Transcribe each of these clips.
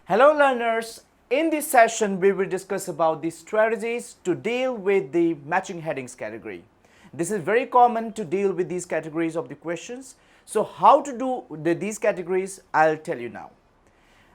Hello learners, in this session we will discuss about the strategies to deal with the matching headings category. This is very common to deal with these categories of the questions. So how to do these categories, I'll tell you now.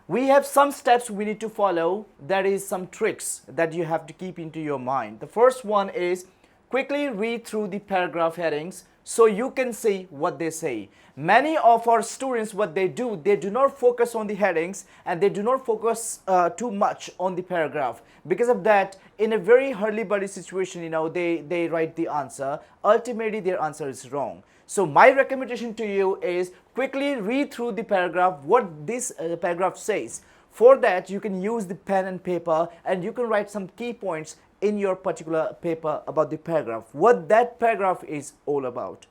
We have some steps we need to follow, that is some tricks that you have to keep into your mind. The first one is quickly read through the paragraph headings so you can see what they say. Many of our students, what they do not focus on the headings and they do not focus too much on the paragraph. Because of that, in a very hurly-burly situation, they write the answer. Ultimately, their answer is wrong. So my recommendation to you is quickly read through the paragraph, what this paragraph says. For that, you can use the pen and paper and you can write some key points in your particular paper about the paragraph, what that paragraph is all about.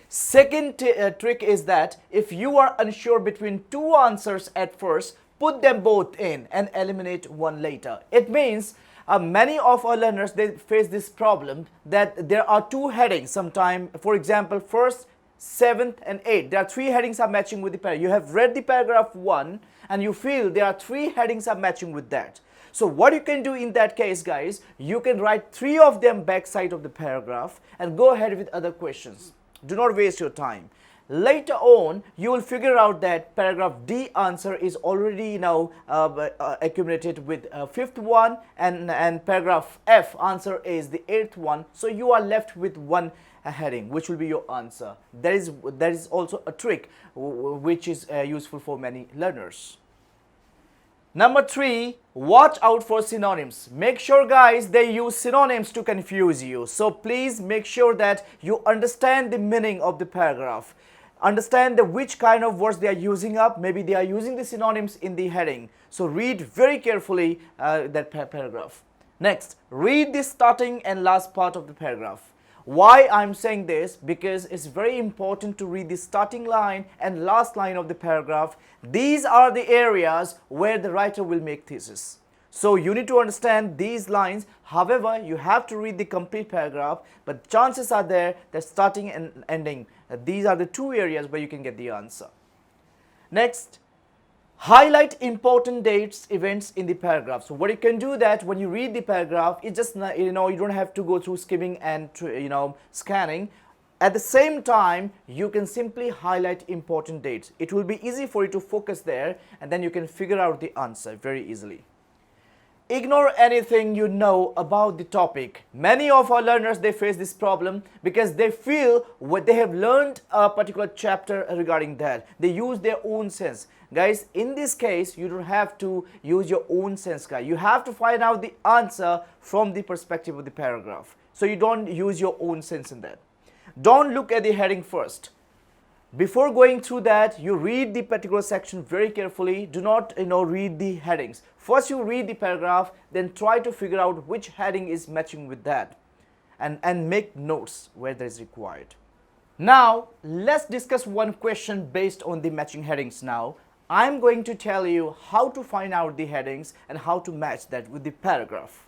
Second trick is that if you are unsure between two answers at first, put them both in and eliminate one later. It means many of our learners, they face this problem that there are two headings sometime. For example, first, 7th and 8th. There are three headings are matching with the paragraph. You have read the paragraph 1 and you feel there are three headings are matching with that. So what you can do in that case, guys, you can write three of them backside of the paragraph and go ahead with other questions. Do not waste your time. Later on, you will figure out that paragraph D answer is already accumulated with 5th one and paragraph F answer is the 8th one. So you are left with one heading, which will be your answer. That is also a trick which is useful for many learners. Number 3, watch out for synonyms. Make sure, guys, they use synonyms to confuse you. So please make sure that you understand the meaning of the paragraph. Understand which kind of words they are using up. Maybe they are using the synonyms in the heading. So read very carefully that paragraph. Next, read the starting and last part of the paragraph. Why I'm saying this? Because it's very important to read the starting line and last line of the paragraph. These are the areas where the writer will make thesis. So you need to understand these lines. However, you have to read the complete paragraph, but chances are there that starting and ending, these are the two areas where you can get the answer. Next, highlight important dates, events in the paragraph. So what you can do that when you read the paragraph, it just you don't have to go through skimming and scanning. At the same time, you can simply highlight important dates. It will be easy for you to focus there and then you can figure out the answer very easily. Ignore anything you know about the topic. Many of our learners, they face this problem because they feel what they have learned a particular chapter regarding that. They use their own sense. Guys, in this case, you don't have to use your own sense, guys. You have to find out the answer from the perspective of the paragraph. So you don't use your own sense in that. Don't look at the heading first. Before going through that, you read the particular section very carefully. Do not read the headings. First you read the paragraph, then try to figure out which heading is matching with that and make notes where that is required. Now let's discuss one question based on the matching headings now. I'm going to tell you how to find out the headings and how to match that with the paragraph.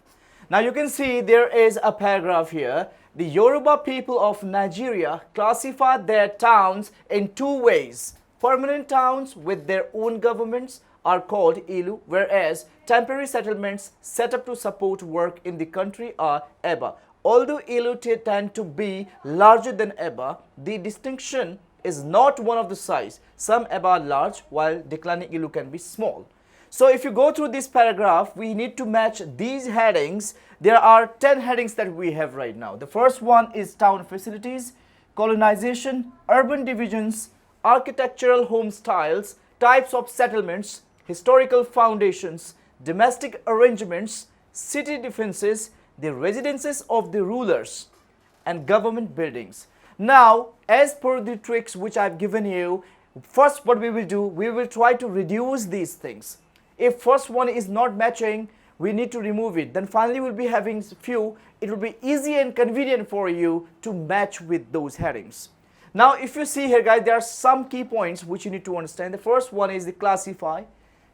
Now you can see there is a paragraph here. The Yoruba people of Nigeria classify their towns in two ways. Permanent towns with their own governments are called Ilu, whereas temporary settlements set up to support work in the country are Eba. Although Ilu tend to be larger than Eba, the distinction is not one of the size. Some Eba are large, while declining Ilu can be small. So if you go through this paragraph, we need to match these headings. There are 10 headings that we have right now. The first one is town facilities, colonization, urban divisions, architectural home styles, types of settlements, historical foundations, domestic arrangements, city defenses, the residences of the rulers, and government buildings. Now, as per the tricks which I've given you, first what we will do, we will try to reduce these things. If first one is not matching, we need to remove it. Then finally we'll be having few. It will be easy and convenient for you to match with those headings. Now if you see here, guys, there are some key points which you need to understand. The first one is the classify,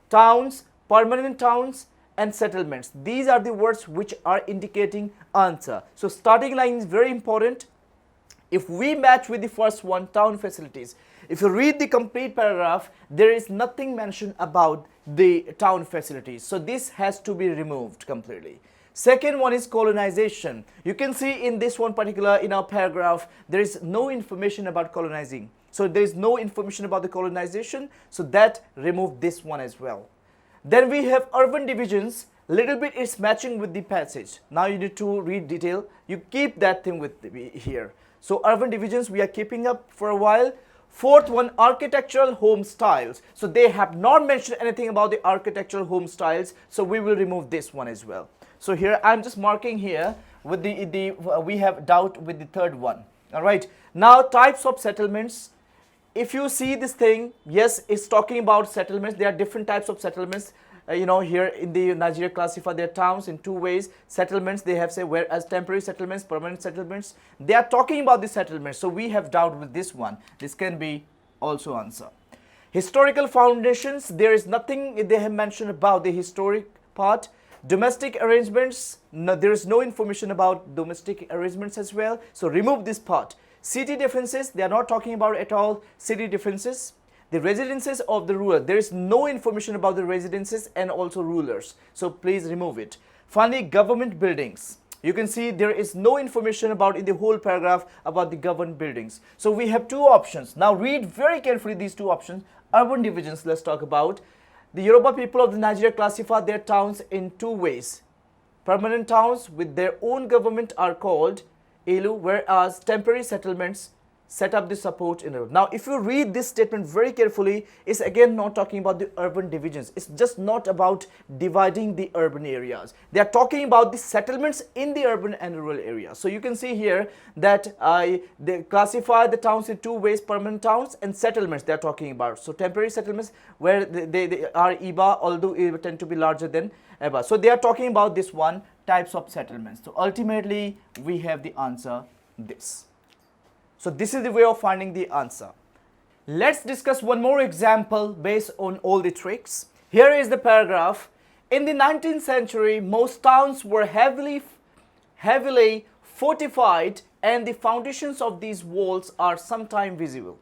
towns, permanent towns, and settlements. These are the words which are indicating answer. So starting line is very important. If we match with the first one, town facilities, If you read the complete paragraph, there is nothing mentioned about the town facilities. So this has to be removed completely. Second one is colonization. You can see in this one particular, in our paragraph, there is no information about colonizing. So there is no information about the colonization, so that remove this one as well. Then we have urban divisions. Little bit it's matching with the passage. Now you need to read detail. You keep that thing with here. So urban divisions we are keeping up for a while. Fourth one, architectural home styles. So they have not mentioned anything about the architectural home styles, so we will remove this one as well. So here I'm just marking here with we have doubt with the third one. All right. Now types of settlements. If you see this thing, yes, it's talking about settlements. There are different types of settlements. Here in the Nigeria classify their towns in two ways. Settlements, they have say, whereas temporary settlements, permanent settlements, they are talking about the settlements. So we have doubt with this one. This can be also answer. Historical foundations, there is nothing they have mentioned about the historic part. Domestic arrangements, no, there is no information about domestic arrangements as well. So remove this part. City differences, they are not talking about at all city differences. The residences of the ruler, there is no information about the residences and also rulers. So please remove it. Finally, government buildings. You can see there is no information about in the whole paragraph about the government buildings. So we have two options. Now read very carefully these two options. Urban divisions, let's talk about. The Yoruba people of the Nigeria classify their towns in two ways. Permanent towns with their own government are called Ilu, whereas temporary settlements set up the support in the road. Now, if you read this statement very carefully, it's again not talking about the urban divisions. It's just not about dividing the urban areas. They are talking about the settlements in the urban and rural areas. So you can see here that they classify the towns in two ways, permanent towns and settlements they are talking about. So temporary settlements where they are Iba, although they tend to be larger than Eba. So they are talking about this one, types of settlements. So ultimately, we have the answer this. So this is the way of finding the answer. Let's discuss one more example based on all the tricks. Here is the paragraph. In the 19th century, most towns were heavily fortified and the foundations of these walls are sometimes visible.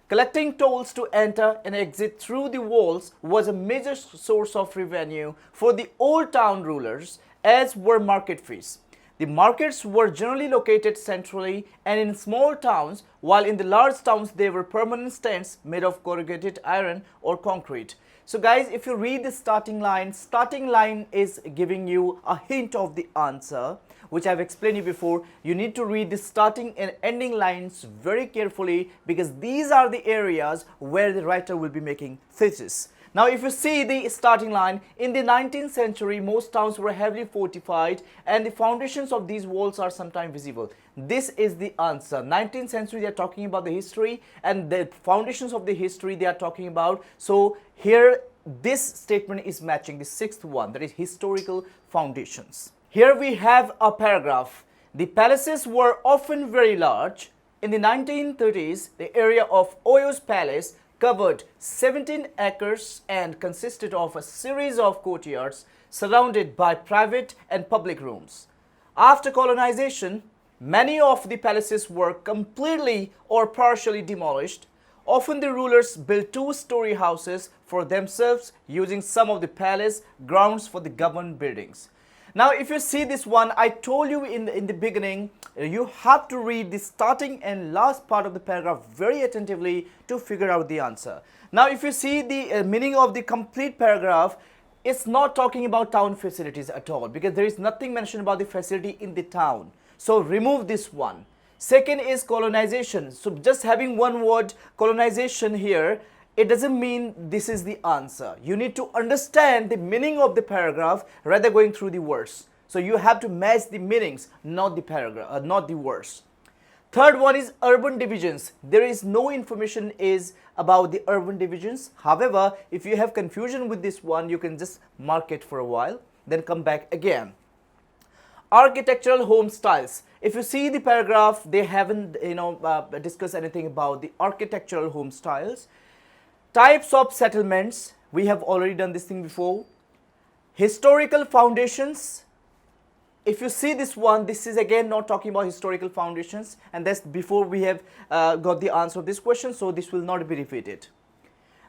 Collecting tolls to enter and exit through the walls was a major source of revenue for the old town rulers, as were market fees. The markets were generally located centrally and in small towns, while in the large towns they were permanent stands made of corrugated iron or concrete. So guys, if you read the starting line is giving you a hint of the answer, which I've explained you before. You need to read the starting and ending lines very carefully because these are the areas where the writer will be making thesis. Now, if you see the starting line, in the 19th century, most towns were heavily fortified and the foundations of these walls are sometimes visible. This is the answer. 19th century, they are talking about the history and the foundations of the history they are talking about. So here, this statement is matching the sixth one, that is historical foundations. Here we have a paragraph. The palaces were often very large. In the 1930s, the area of Oyo's palace covered 17 acres and consisted of a series of courtyards surrounded by private and public rooms. After colonization, many of the palaces were completely or partially demolished. Often the rulers built two-story houses for themselves using some of the palace grounds for the government buildings. Now, if you see this one, I told you in the beginning, you have to read the starting and last part of the paragraph very attentively to figure out the answer. Now, if you see the meaning of the complete paragraph, it's not talking about town facilities at all because there is nothing mentioned about the facility in the town. So, remove this one. Second is colonization. So, just having one word colonization here, it doesn't mean this is the answer. You need to understand the meaning of the paragraph rather going through the words. So you have to match the meanings, not the paragraph, not the words. Third one is urban divisions. There is no information is about the urban divisions. However, if you have confusion with this one, you can just mark it for a while, then come back again. Architectural home styles. If you see the paragraph, they haven't discussed anything about the architectural home styles. Types of settlements, we have already done this thing before. Historical foundations. if you see this one, this is again not talking about historical foundations, and that's before we have got the answer of this question, so this will not be repeated.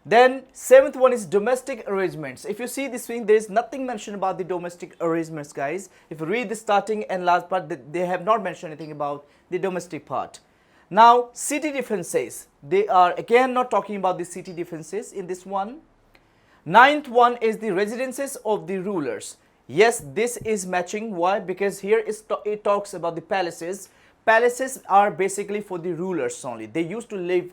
Then seventh one is domestic arrangements. If you see this thing, there is nothing mentioned about the domestic arrangements, guys. If you read the starting and last part, they have not mentioned anything about the domestic part. Now city defenses, they are again not talking about the city defenses in this one. Ninth one is the residences of the rulers. Yes, this is matching. Why? Because here it talks about the palaces. Palaces are basically for the rulers only. They used to live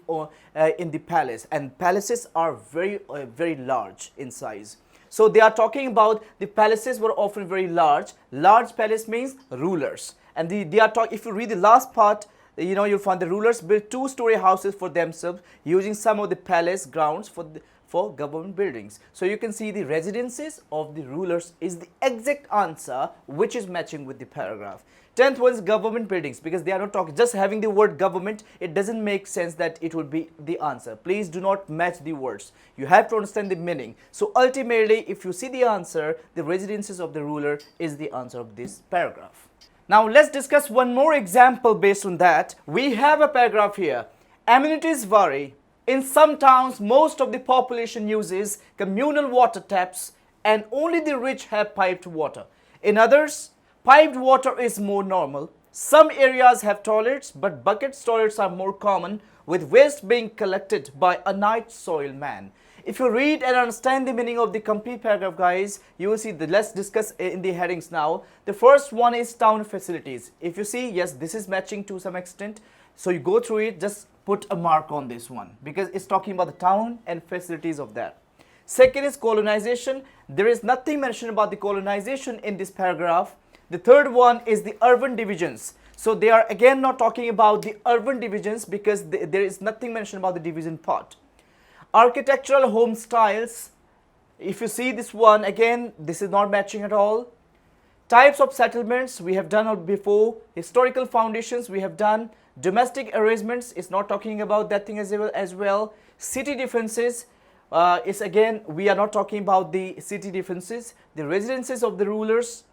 in the palace, and palaces are very large in size. So they are talking about the palaces were often very large. Large palace means rulers, and they are talking. If you read the last part, you know, you'll find the rulers built two-story houses for themselves using some of the palace grounds for government buildings. So you can see the residences of the rulers is the exact answer, which is matching with the paragraph. 10th one is government buildings, because they are not talking, just having the word government, it doesn't make sense that it would be the answer. Please do not match the words. You have to understand the meaning. So ultimately, if you see the answer, the residences of the ruler is the answer of this paragraph. Now let's discuss one more example based on that. We have a paragraph here. Amenities vary. In some towns, most of the population uses communal water taps and only the rich have piped water. In others, piped water is more normal. Some areas have toilets, but bucket toilets are more common, with waste being collected by a night soil man. If you read and understand the meaning of the complete paragraph, guys, you will see that. Let's discuss in the headings now. The first one is town facilities. If you see, yes, this is matching to some extent. So you go through it, just put a mark on this one, because it's talking about the town and facilities of that. Second is colonization. There is nothing mentioned about the colonization in this paragraph. The third one is the urban divisions. So they are again not talking about the urban divisions, because there is nothing mentioned about the division part. Architectural home styles. If you see this one, again, this is not matching at all. Types of settlements, we have done before. Historical foundations, we have done. Domestic arrangements is not talking about that thing as well. City defenses is again, we are not talking about the city defenses. The residences of the rulers,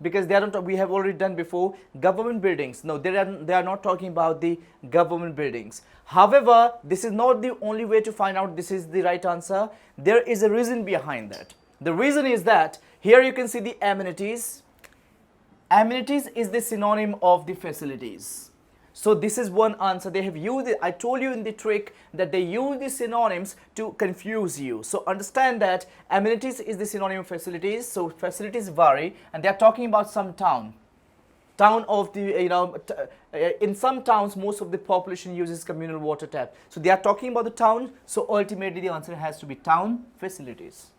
because they are not, we have already done before. Government buildings, no, they are not talking about the government buildings. However, this is not the only way to find out this is the right answer. There is a reason behind that. The reason is that here you can see the amenities. Amenities is the synonym of the facilities. So this is one answer. They have used it. I told you in the trick that they use the synonyms to confuse you. So understand that amenities is the synonym of facilities. So facilities vary, and they are talking about some town of the, in some towns most of the population uses communal water tap. So they are talking about the town. So ultimately the answer has to be town facilities.